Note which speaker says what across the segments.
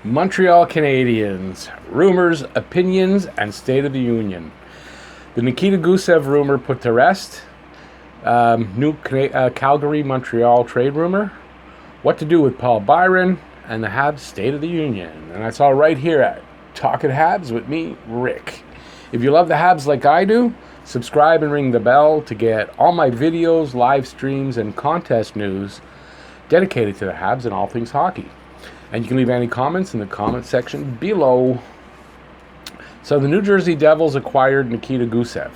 Speaker 1: Montreal Canadiens, rumors, opinions, and State of the Union. The Nikita Gusev rumor put to rest. New Calgary-Montreal trade rumor. What to do with Paul Byron, and the Habs State of the Union. And that's all right here at Talking Habs with me, Rick. If you love the Habs like I do, subscribe and ring the bell to get all my videos, live streams, and contest news dedicated to the Habs and all things hockey. And you can leave any comments in the comment section below. So the New Jersey Devils acquired Nikita Gusev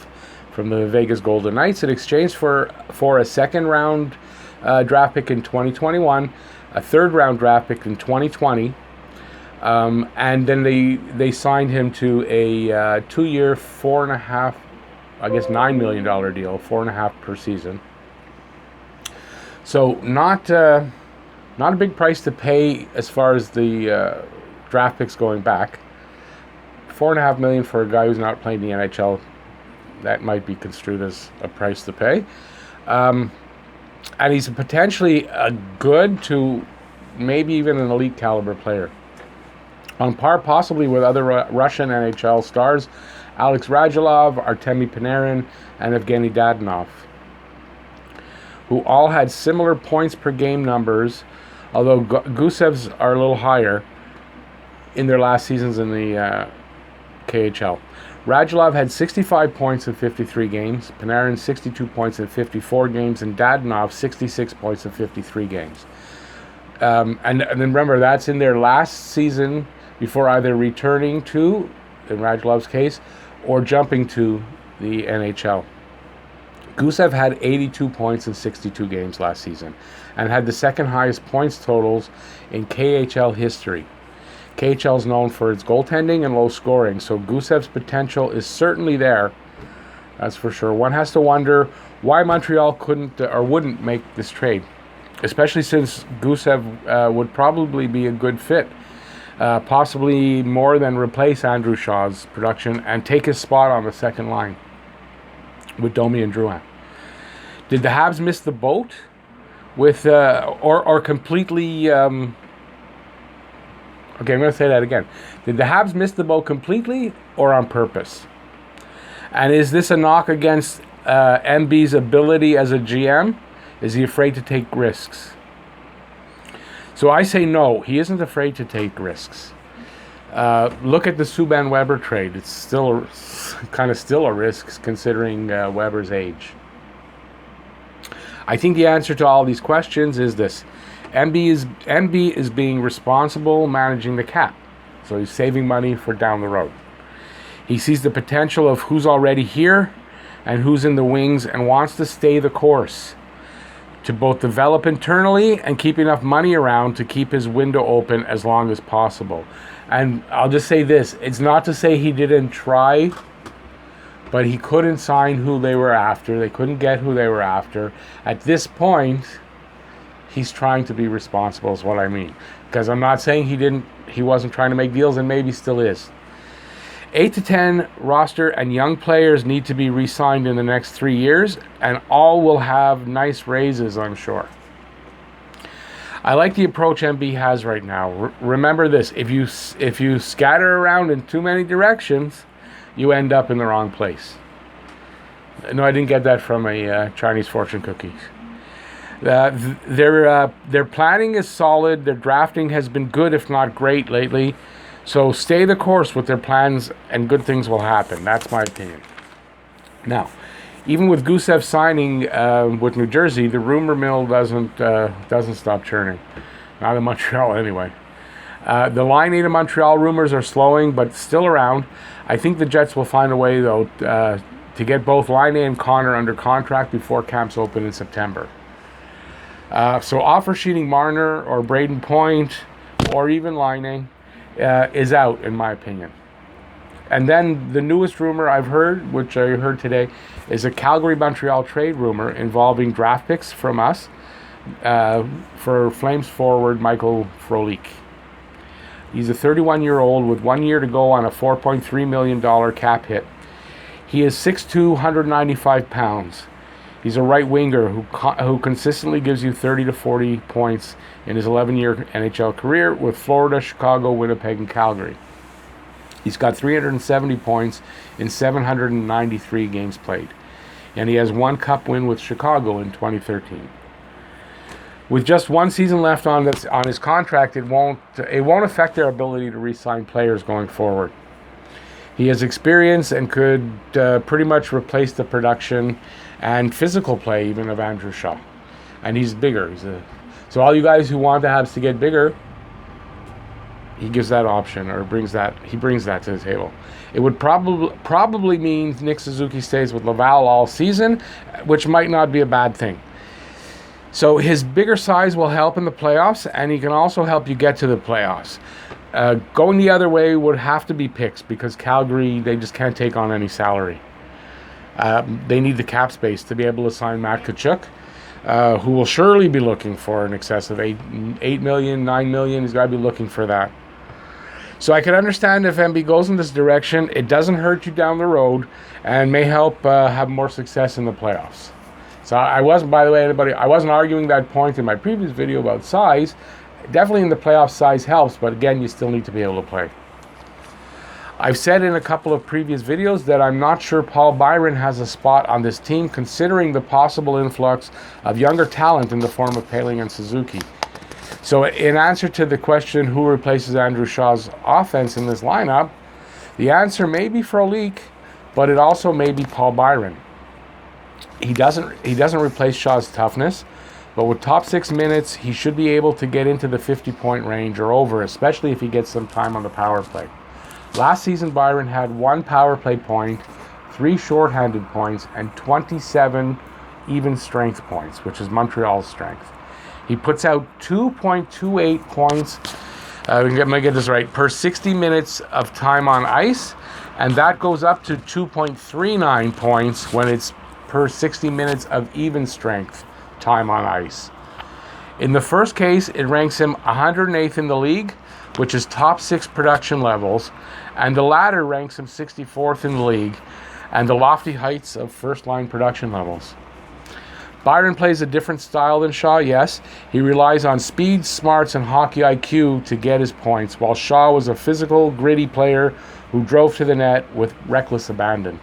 Speaker 1: from the Vegas Golden Knights in exchange for a second-round draft pick in 2021, a third-round draft pick in 2020, and then they signed him to a 2-year, $9 million deal, $4.5 per season. So not a big price to pay as far as the draft picks going back. $4.5 million for a guy who's not playing the NHL, that might be construed as a price to pay. And he's potentially a good to maybe even an elite caliber player. On par possibly with other Russian NHL stars, Alex Radulov, Artemi Panarin, and Evgeny Dadonov, who all had similar points per game numbers, although Gusev's are a little higher in their last seasons in the KHL. Radulov had 65 points in 53 games, Panarin 62 points in 54 games, and Dadonov 66 points in 53 games. And then remember, that's in their last season before either returning to, in Radulov's case, or jumping to the NHL. Gusev had 82 points in 62 games last season and had the second highest points totals in KHL history. KHL is known for its goaltending and low scoring, so Gusev's potential is certainly there, that's for sure. One has to wonder why Montreal couldn't or wouldn't make this trade, especially since Gusev would probably be a good fit, possibly more than replace Andrew Shaw's production and take his spot on the second line with Domi and Drouin. Did the Habs miss the boat with, or completely... Okay, I'm going to say that again. Did the Habs miss the boat completely or on purpose? And is this a knock against MB's ability as a GM? Is he afraid to take risks? So I say no, he isn't afraid to take risks. Look at the Subban Weber trade. It's still kind of a risk considering Weber's age. I think the answer to all these questions is this. MB is being responsible managing the cap. So he's saving money for down the road. He sees the potential of who's already here and who's in the wings and wants to stay the course to both develop internally and keep enough money around to keep his window open as long as possible. And I'll just say this, it's not to say he didn't try, but he couldn't sign who they were after. They couldn't get who they were after. At this point, he's trying to be responsible is what I mean. Because I'm not saying he wasn't trying to make deals, and maybe still is. 8 to 10 roster and young players need to be re-signed in the next 3 years, and all will have nice raises, I'm sure. I like the approach MB has right now. Remember this, if you scatter around in too many directions, you end up in the wrong place. No, I didn't get that from a Chinese fortune cookie. Their planning is solid. Their drafting has been good, if not great, lately. So stay the course with their plans, and good things will happen. That's my opinion. Now, even with Gusev signing with New Jersey, the rumor mill doesn't stop churning. Not in Montreal, anyway. The Line 8 of Montreal rumors are slowing, but still around. I think the Jets will find a way, though, to get both Line 8 and Connor under contract before camps open in September. So offer sheeting Marner or Braden Point or even Line is out, in my opinion. And then the newest rumor I've heard, which I heard today, is a Calgary-Montreal trade rumor involving draft picks from us for Flames forward Michael Frolik. He's a 31-year-old with 1 year to go on a $4.3 million cap hit. He is 6'2", 195 pounds. He's a right winger who consistently gives you 30 to 40 points in his 11-year NHL career with Florida, Chicago, Winnipeg, and Calgary. He's got 370 points in 793 games played. And he has one cup win with Chicago in 2013. With just one season left on his contract, it won't affect their ability to re-sign players going forward. He has experience and could pretty much replace the production and physical play even of Andrew Shaw. And he's bigger. So all you guys who want the Habs to get bigger, he gives that option, or he brings that to the table. It would probably mean Nick Suzuki stays with Laval all season, which might not be a bad thing. So his bigger size will help in the playoffs, and he can also help you get to the playoffs. Going the other way would have to be picks, because Calgary, they just can't take on any salary. They need the cap space to be able to sign Matt Tkachuk, who will surely be looking for in excess of $8 million, $9 million. He's got to be looking for that. So I can understand if MB goes in this direction. It doesn't hurt you down the road and may help have more success in the playoffs. So I wasn't arguing that point in my previous video about size. Definitely in the playoffs, size helps, but again, you still need to be able to play. I've said in a couple of previous videos that I'm not sure Paul Byron has a spot on this team, considering the possible influx of younger talent in the form of Poehling and Suzuki. So in answer to the question who replaces Andrew Shaw's offense in this lineup, the answer may be Frolik, but it also may be Paul Byron. He doesn't replace Shaw's toughness, but with top 6 minutes, he should be able to get into the 50-point range or over, especially if he gets some time on the power play. Last season, Byron had 1 power play point, 3 shorthanded points, and 27 even strength points, which is Montreal's strength. He puts out 2.28 points, let me get this right, per 60 minutes of time on ice, and that goes up to 2.39 points when it's per 60 minutes of even strength time on ice. In the first case, it ranks him 108th in the league, which is top 6 production levels, and the latter ranks him 64th in the league, and the lofty heights of first-line production levels. Byron plays a different style than Shaw, yes. He relies on speed, smarts, and hockey IQ to get his points, while Shaw was a physical, gritty player who drove to the net with reckless abandon.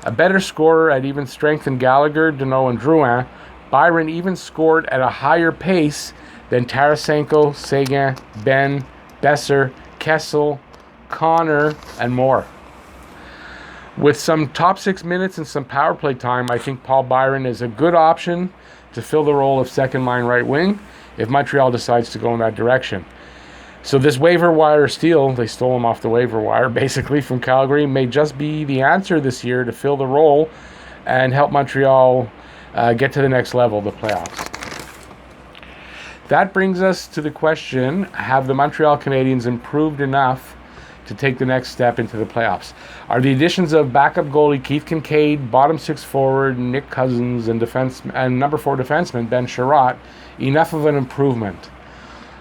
Speaker 1: A better scorer at even strength than Gallagher, Deneau, and Drouin, Byron even scored at a higher pace than Tarasenko, Seguin, Ben, Besser, Kessel, Connor, and more. With some top 6 minutes and some power play time, I think Paul Byron is a good option to fill the role of second-line right wing if Montreal decides to go in that direction. So this waiver wire steal, they stole him off the waiver wire basically from Calgary, may just be the answer this year to fill the role and help Montreal get to the next level, the playoffs. That brings us to the question, have the Montreal Canadiens improved enough to take the next step into the playoffs? Are the additions of backup goalie Keith Kincaid, bottom 6 forward Nick Cousins, and number 4 defenseman Ben Sherratt enough of an improvement?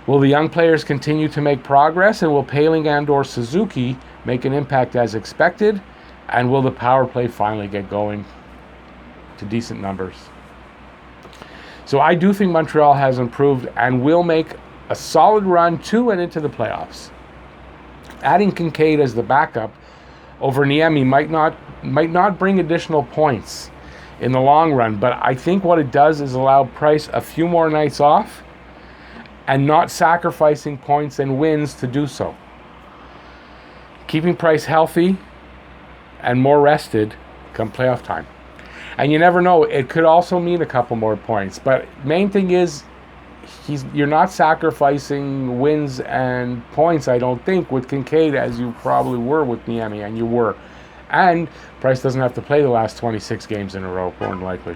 Speaker 1: Will the young players continue to make progress, and will Poehling and/or Suzuki make an impact as expected? And will the power play finally get going to decent numbers? So I do think Montreal has improved and will make a solid run to and into the playoffs. Adding Kincaid as the backup over Niemi might not bring additional points in the long run, but I think what it does is allow Price a few more nights off and not sacrificing points and wins to do so. Keeping Price healthy and more rested come playoff time. And you never know, it could also mean a couple more points, but main thing is you're not sacrificing wins and points, I don't think, with Kincaid as you probably were with Niemi, and you were. And Price doesn't have to play the last 26 games in a row, more than likely.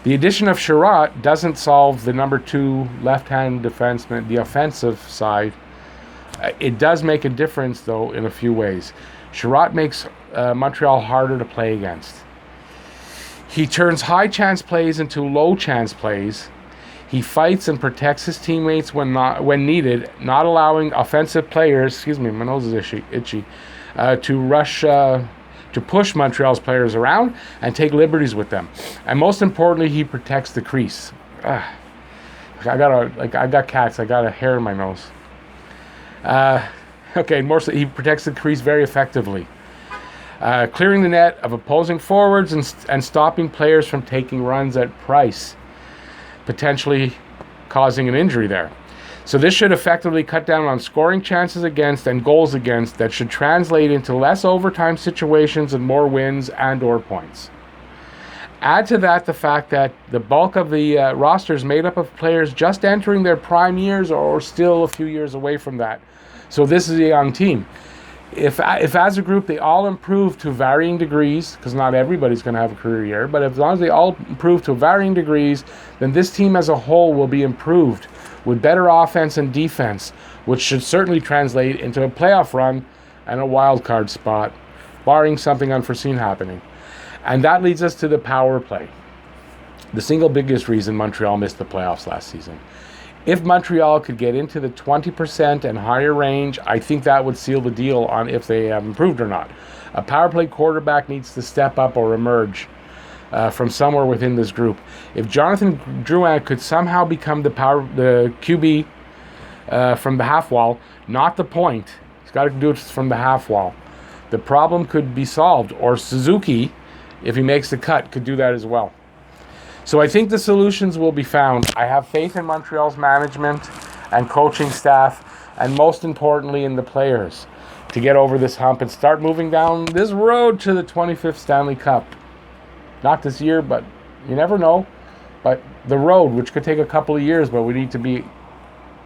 Speaker 1: The addition of Sherratt doesn't solve the number 2 left-hand defenseman, the offensive side. It does make a difference, though, in a few ways. Sherratt makes Montreal harder to play against. He turns high-chance plays into low-chance plays. He fights and protects his teammates when needed, not allowing offensive players, my nose is itchy, to rush to push Montreal's players around and take liberties with them. And most importantly, he protects the crease. I got cats. I got a hair in my nose. He protects the crease very effectively. Clearing the net of opposing forwards and stopping players from taking runs at Price, potentially causing an injury there. So this should effectively cut down on scoring chances against and goals against that should translate into less overtime situations and more wins and or points. Add to that the fact that the bulk of the roster is made up of players just entering their prime years or still a few years away from that. So this is a young team. If as a group they all improve to varying degrees, because not everybody's going to have a career year, but as long as they all improve to varying degrees, then this team as a whole will be improved with better offense and defense, which should certainly translate into a playoff run and a wild card spot, barring something unforeseen happening. And that leads us to the power play, the single biggest reason Montreal missed the playoffs last season. If Montreal could get into the 20% and higher range, I think that would seal the deal on if they have improved or not. A power play quarterback needs to step up or emerge from somewhere within this group. If Jonathan Drouin could somehow become the QB from the half wall, not the point, he's got to do it from the half wall, the problem could be solved. Or Suzuki, if he makes the cut, could do that as well. So I think the solutions will be found. I have faith in Montreal's management and coaching staff, and most importantly in the players, to get over this hump and start moving down this road to the 25th Stanley Cup. Not this year, but you never know. But the road, which could take a couple of years, but we need to be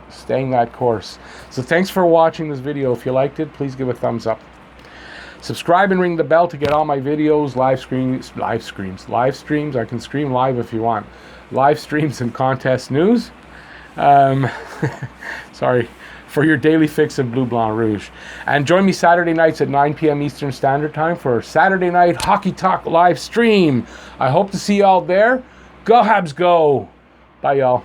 Speaker 1: staying that course. So thanks for watching this video. If you liked it, please give a thumbs up. Subscribe and ring the bell to get all my videos, live streams. I can stream live if you want. Live streams and contest news. Sorry. For your daily fix of Bleu Blanc Rouge. And join me Saturday nights at 9 p.m. Eastern Standard Time for Saturday Night Hockey Talk live stream. I hope to see y'all there. Go Habs, go. Bye, y'all.